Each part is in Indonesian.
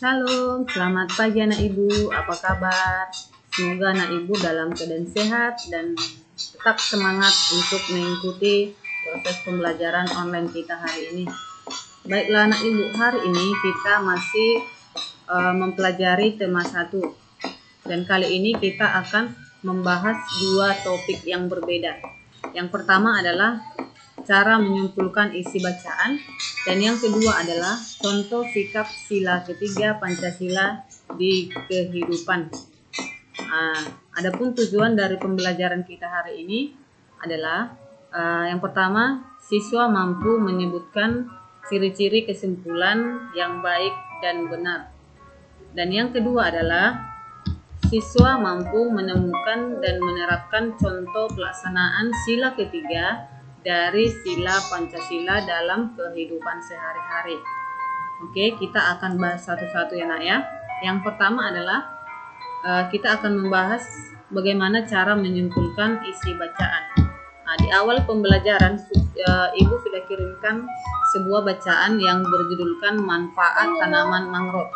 Shalom, selamat pagi anak ibu, apa kabar? Semoga anak ibu dalam keadaan sehat dan tetap semangat untuk mengikuti proses pembelajaran online kita hari ini. Baiklah anak ibu, hari ini kita masih mempelajari tema 1. Dan kali ini kita akan membahas dua topik yang berbeda. Yang pertama adalah cara menyimpulkan isi bacaan, dan yang kedua adalah contoh sikap sila ketiga Pancasila di kehidupan. Adapun tujuan dari pembelajaran kita hari ini adalah yang pertama, siswa mampu menyebutkan ciri-ciri kesimpulan yang baik dan benar. Dan yang kedua adalah siswa mampu menemukan dan menerapkan contoh pelaksanaan sila ketiga dari sila Pancasila dalam kehidupan sehari-hari. Oke, kita akan bahas satu-satu ya nak ya. Yang pertama adalah kita akan membahas bagaimana cara menyimpulkan isi bacaan. Di awal pembelajaran ibu sudah kirimkan sebuah bacaan yang berjudulkan manfaat tanaman mangrove.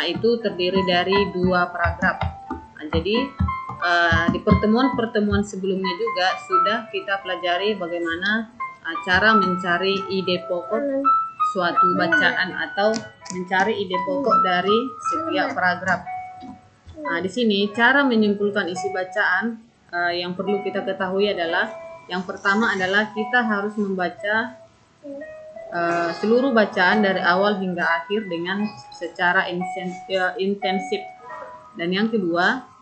Itu terdiri dari 2 paragraf. Jadi di pertemuan sebelumnya juga sudah kita pelajari bagaimana cara mencari ide pokok suatu bacaan atau mencari ide pokok dari setiap paragraf. Di sini cara menyimpulkan isi bacaan yang perlu kita ketahui adalah yang pertama adalah kita harus membaca seluruh bacaan dari awal hingga akhir dengan secara intensif. Dan yang kedua,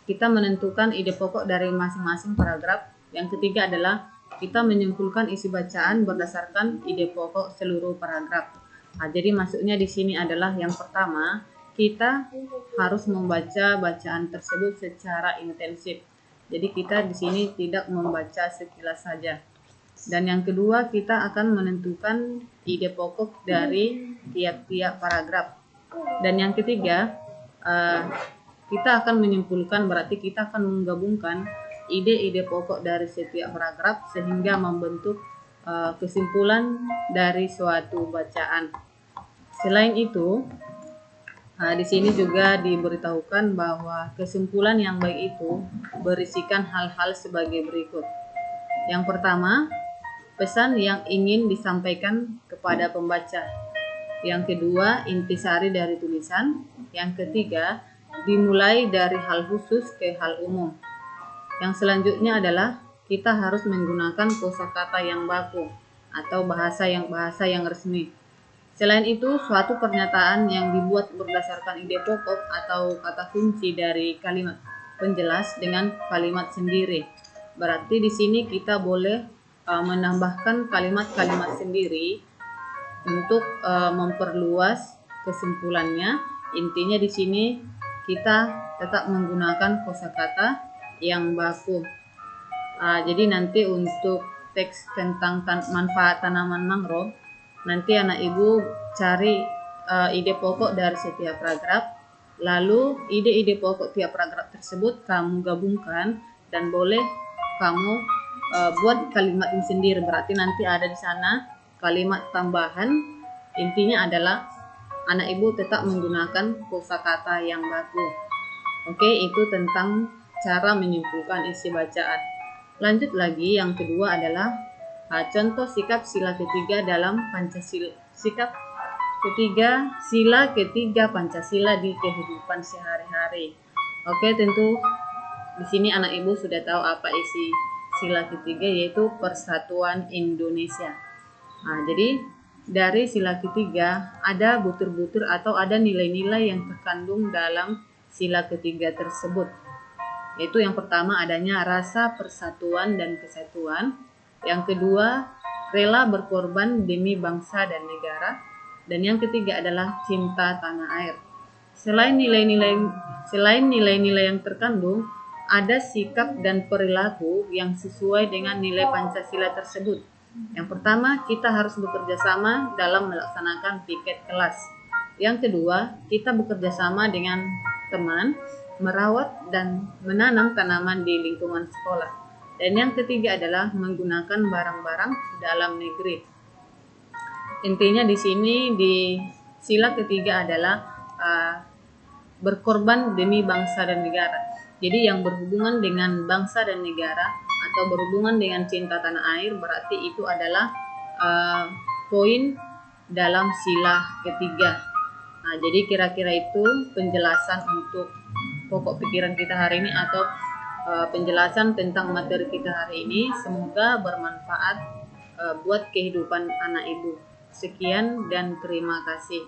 kita menentukan ide pokok dari masing-masing paragraf. Yang ketiga adalah kita menyimpulkan isi bacaan berdasarkan ide pokok seluruh paragraf. Jadi maksudnya di sini adalah yang pertama, kita harus membaca bacaan tersebut secara intensif. Jadi kita di sini tidak membaca sekilas saja. Dan yang kedua, kita akan menentukan ide pokok dari tiap-tiap paragraf. Dan yang ketiga, kita akan menyimpulkan, berarti kita akan menggabungkan ide-ide pokok dari setiap paragraf sehingga membentuk kesimpulan dari suatu bacaan. Selain itu, di sini juga diberitahukan bahwa kesimpulan yang baik itu berisikan hal-hal sebagai berikut. Yang pertama, pesan yang ingin disampaikan kepada pembaca. Yang kedua, intisari dari tulisan. Yang ketiga, dimulai dari hal khusus ke hal umum. Yang selanjutnya adalah kita harus menggunakan kosakata yang baku atau bahasa yang resmi. Selain itu, suatu pernyataan yang dibuat berdasarkan ide pokok atau kata kunci dari kalimat penjelas dengan kalimat sendiri. Berarti di sini kita boleh menambahkan kalimat-kalimat sendiri untuk memperluas kesimpulannya. Intinya di sini kita tetap menggunakan kosakata yang baku. Jadi nanti untuk teks tentang manfaat tanaman mangrove, nanti anak ibu cari ide pokok dari setiap paragraf, lalu ide-ide pokok tiap paragraf tersebut kamu gabungkan dan boleh kamu buat kalimatnya sendiri. Berarti nanti ada di sana kalimat tambahan. Intinya adalah anak ibu tetap menggunakan kosakata yang baku. Oke, itu tentang cara menyimpulkan isi bacaan. Lanjut lagi, yang kedua adalah contoh sikap sila ketiga dalam Pancasila. Sikap ketiga sila ketiga Pancasila di kehidupan sehari-hari. Oke, tentu di sini anak ibu sudah tahu apa isi sila ketiga, yaitu Persatuan Indonesia. Jadi dari sila ketiga ada butir-butir atau ada nilai-nilai yang terkandung dalam sila ketiga tersebut. Yaitu yang pertama adanya rasa persatuan dan kesatuan. Yang kedua, rela berkorban demi bangsa dan negara. Dan yang ketiga adalah cinta tanah air. Selain nilai-nilai yang terkandung, ada sikap dan perilaku yang sesuai dengan nilai Pancasila tersebut. Yang pertama, kita harus bekerja sama dalam melaksanakan piket kelas. Yang kedua, kita bekerja sama dengan teman, merawat dan menanam tanaman di lingkungan sekolah. Dan yang ketiga adalah menggunakan barang-barang dalam negeri. Intinya di sini di sila ketiga adalah berkorban demi bangsa dan negara. Jadi yang berhubungan dengan bangsa dan negara atau berhubungan dengan cinta tanah air berarti itu adalah poin dalam sila ketiga. Nah, jadi kira-kira itu penjelasan untuk pokok pikiran kita hari ini atau penjelasan tentang materi kita hari ini. Semoga bermanfaat buat kehidupan anak ibu. Sekian dan terima kasih.